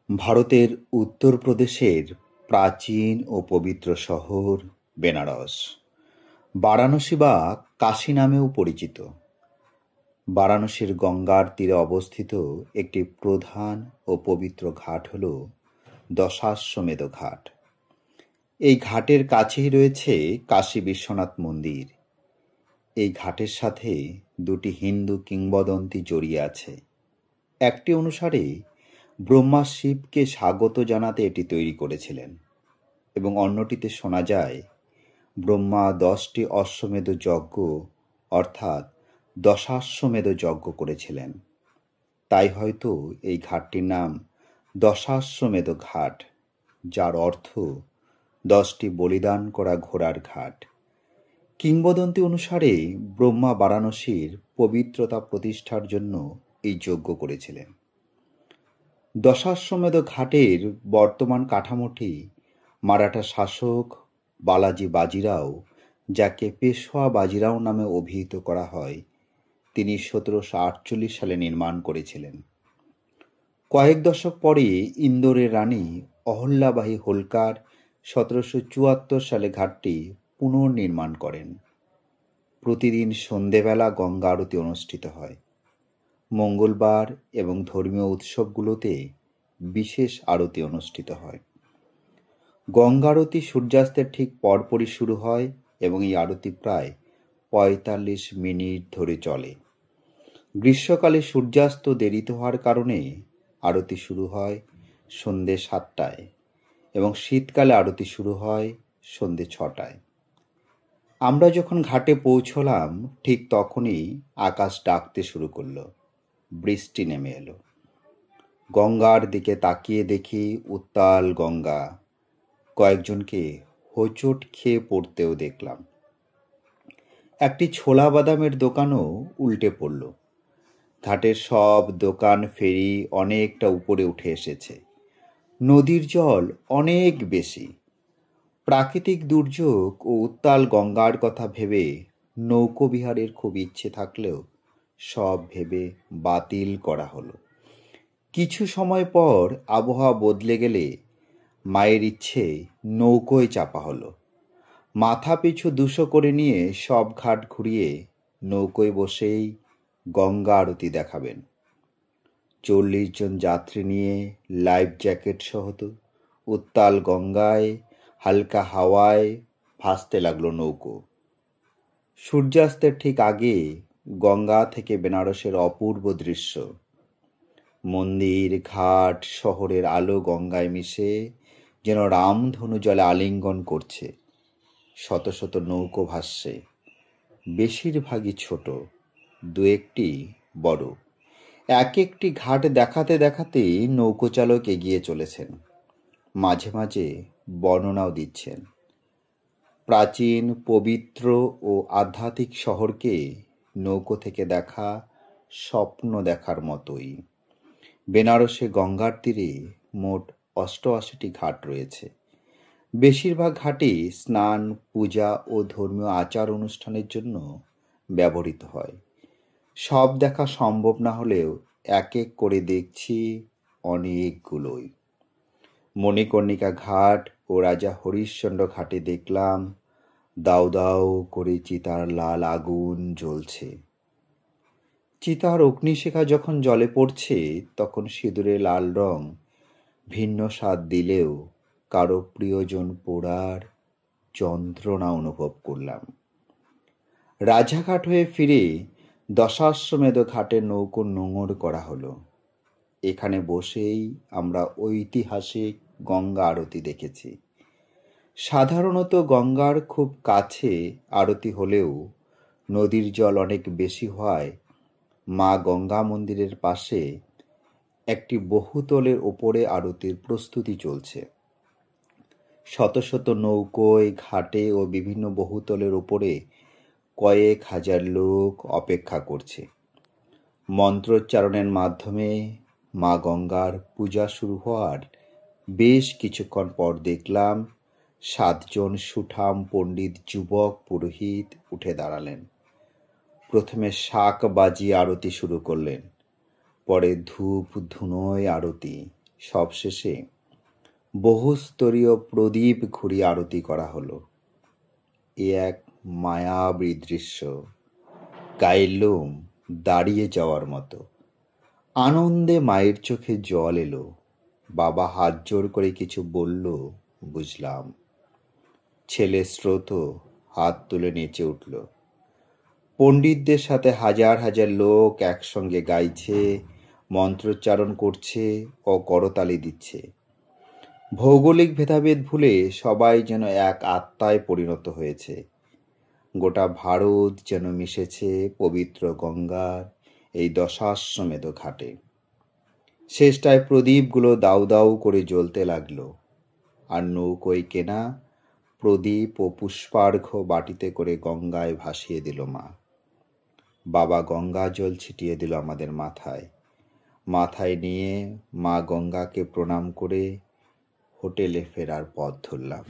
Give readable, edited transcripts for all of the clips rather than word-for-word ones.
ভারতের উত্তরপ্রদেশের প্রাচীন ও পবিত্র শহর বেনারস, বারাণসী বা কাশী নামেও পরিচিত। বারাণসীর গঙ্গার তীরে অবস্থিত একটি প্রধান ও পবিত্র ঘাট হল দশাশ্বমেধ ঘাট। এই ঘাটের কাছেই রয়েছে কাশী বিশ্বনাথ মন্দির। এই ঘাটের সাথে দুটি হিন্দু কিংবদন্তি জড়িয়ে আছে। একটি অনুসারে ব্রহ্মা শিবকে স্বাগত জানাতে এটি তৈরি করেছিলেন, এবং অন্যটিতে শোনা যায় ব্রহ্মা 10টি অশ্বমেধ যজ্ঞ অর্থাৎ দশাশ্বমেধ যজ্ঞ করেছিলেন। তাই হয়তো এই ঘাটটির নাম দশাশ্বমেধ ঘাট, যার অর্থ 10টি বলিদান করা ঘোড়ার ঘাট। কিংবদন্তি অনুসারে ব্রহ্মা বারাণসীর পবিত্রতা প্রতিষ্ঠার জন্য এই যজ্ঞ করেছিলেন। দশাশ্বমেধ ঘাটের বর্তমান কাঠামোটি মারাঠা শাসক বালাজি বাজিরাও, যাকে পেশোয়া বাজিরাও নামে অভিহিত করা হয়, তিনি 1748 সালে নির্মাণ করেছিলেন। কয়েক দশক পরে ইন্দোরের রানী অহল্যাবাঈ হোলকার 1774 সালে ঘাটটি পুনর্নির্মাণ করেন। প্রতিদিন সন্ধেবেলা গঙ্গা আরতি অনুষ্ঠিত হয়। মঙ্গলবার এবং ধর্মীয় উৎসবগুলোতে বিশেষ আরতি অনুষ্ঠিত হয়। গঙ্গা আরতি সূর্যাস্তের ঠিক পরপরই শুরু হয় এবং এই আরতি প্রায় 45 মিনিট ধরে চলে। গ্রীষ্মকালে সূর্যাস্ত দেরিতে হওয়ার কারণে আরতি শুরু হয় সন্ধ্যে 7টায় এবং শীতকালে আরতি শুরু হয় সন্ধ্যে 6টায়। আমরা যখন ঘাটে পৌঁছলাম ঠিক তখনই আকাশ ডাকতে শুরু করলো। বৃষ্টি নেমে এলো। গঙ্গার দিকে তাকিয়ে দেখি উত্তাল গঙ্গা। কয়েকজনকে হোঁচট খেয়ে পড়তেও দেখলাম। একটি ছোলা বাদামের দোকানও উল্টে পড়ল। ঘাটের সব দোকান ফেরি অনেকটা উপরে উঠে এসেছে। নদীর জল অনেক বেশি। প্রাকৃতিক দুর্যোগ ও উত্তাল গঙ্গার কথা ভেবে নৌকো বিহারের খুব ইচ্ছে থাকলেও সব ভেবে বাতিল করা হলো। কিছু সময় পর আবহাওয়া বদলে গেলে মায়ের ইচ্ছে নৌকোয় চাপা হলো। মাথা পিছু 200 করে নিয়ে সব ঘাট ঘুরিয়ে নৌকোয় বসেই গঙ্গা আরতি দেখাবেন। 40 জন যাত্রী নিয়ে লাইফ জ্যাকেট সহ উত্তাল গঙ্গায় হালকা হাওয়ায় ভাসতে লাগলো নৌকো। সূর্যাস্তের ঠিক আগে গঙ্গা থেকে বেনারসের অপূর্ব দৃশ্য। মন্দির, ঘাট, শহরের আলো গঙ্গায় মিশে যেন রামধনু জলে আলিঙ্গন করছে। শত শত নৌকো ভাসছে, বেশিরভাগই ছোট, 2-1টি বড়। এক একটি ঘাট দেখাতে দেখাতে নৌকো চালক এগিয়ে চলেছেন, মাঝে মাঝে বর্ণনাও দিচ্ছেন। প্রাচীন, পবিত্র ও আধ্যাত্মিক শহরকে নৌকো থেকে দেখা স্বপ্ন দেখার মতোই। বেনারসে গঙ্গার তীরে মোট 88টি ঘাট রয়েছে। বেশিরভাগ ঘাটই স্নান, পূজা ও ধর্মীয় আচার অনুষ্ঠানের জন্য ব্যবহৃত হয়। সব দেখা সম্ভব না হলেও এক এক করে দেখছি অনেকগুলোই। মণিকর্ণিকা ঘাট ও রাজা হরিশ্চন্দ্র ঘাটে দেখলাম দাউ দাউ করে চিতার লাল আগুন জ্বলছে। চিতার অগ্নিশিখা যখন জলে পড়ছে তখন সিঁদুরে লাল রং ভিন্ন স্বাদ দিলেও কারো প্রিয়জন পোড়ার যন্ত্রণা অনুভব করলাম। রাজাঘাট হয়ে ফিরে দশাশ্বমেধ ঘাটের নৌকো নোঙর করা হলো। এখানে বসেই আমরা ঐতিহাসিক গঙ্গা আরতি দেখেছি। সাধারণত গঙ্গার খুব কাছে আরতি হলেও নদীর জল অনেক বেশি হওয়ায় মা গঙ্গা মন্দিরের পাশে একটি বহুতলের ওপরে আরতির প্রস্তুতি চলছে। শত শত নৌকোয়, ঘাটে ও বিভিন্ন বহুতলের ওপরে কয়েক হাজার লোক অপেক্ষা করছে। মন্ত্রোচ্চারণের মাধ্যমে মা গঙ্গার পূজা শুরু হওয়ার বেশ কিছুক্ষণ পর দেখলাম 7 জন সুঠাম পণ্ডিত যুবক পুরোহিত উঠে দাঁড়ালেন। প্রথমে শাঁখ বাজিয়ে আরতি শুরু করলেন, পরে ধূপ ধুনোয় আরতি, সবশেষে বহুস্তরীয় প্রদীপ ঘুরিয়ে আরতি করা হলো। এ এক মায়াবী দৃশ্য, গায়ের লোম দাঁড়িয়ে যাওয়ার মতো। আনন্দে মায়ের চোখে জল এলো। বাবা হাত জোর করে কিছু বলল, বুঝলাম। ছেলে স্রোত হাত তুলে নেচে উঠল। পণ্ডিতদের সাথে হাজার হাজার লোক একসঙ্গে গাইছে, মন্ত্রোচ্চারণ করছে ও করতালি দিচ্ছে। ভৌগোলিক ভেদাভেদ ভুলে সবাই যেন এক আত্মায় পরিণত হয়েছে। গোটা ভারত যেন মিশেছে পবিত্র গঙ্গার এই দশাশ্বমেধ ঘাটে। শেষটায় প্রদীপগুলো দাউ দাউ করে জ্বলতে লাগলো, আর নৌকোয় কেনা প্রদীপ ও পুষ্পার্ঘ্য বাটিতে করে গঙ্গায় ভাসিয়ে দিল মা। বাবা গঙ্গা জল ছিটিয়ে দিল আমাদের মাথায়। মাথায় নিয়ে মা গঙ্গাকে প্রণাম করে হোটেলে ফেরার পথ ধরলাম।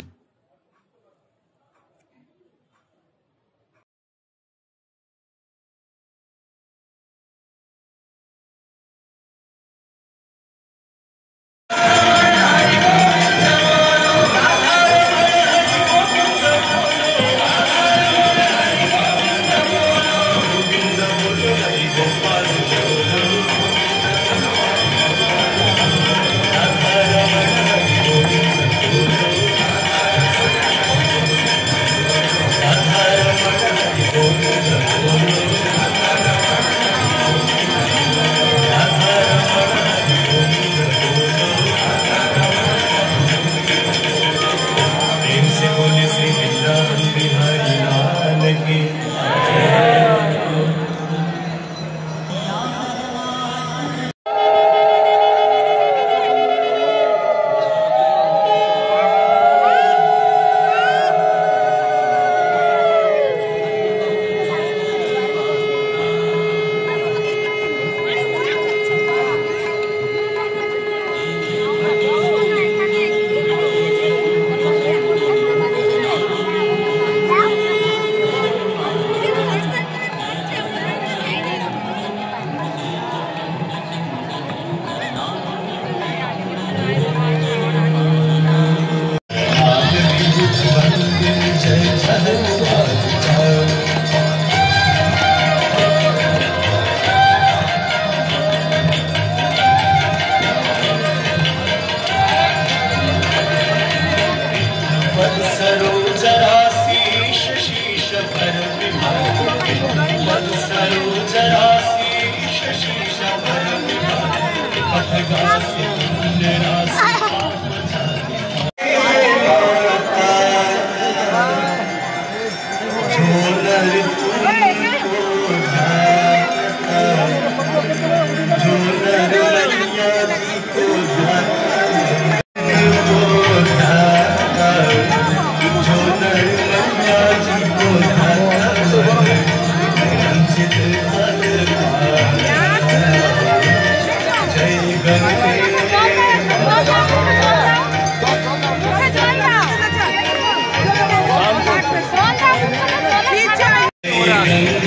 Ganga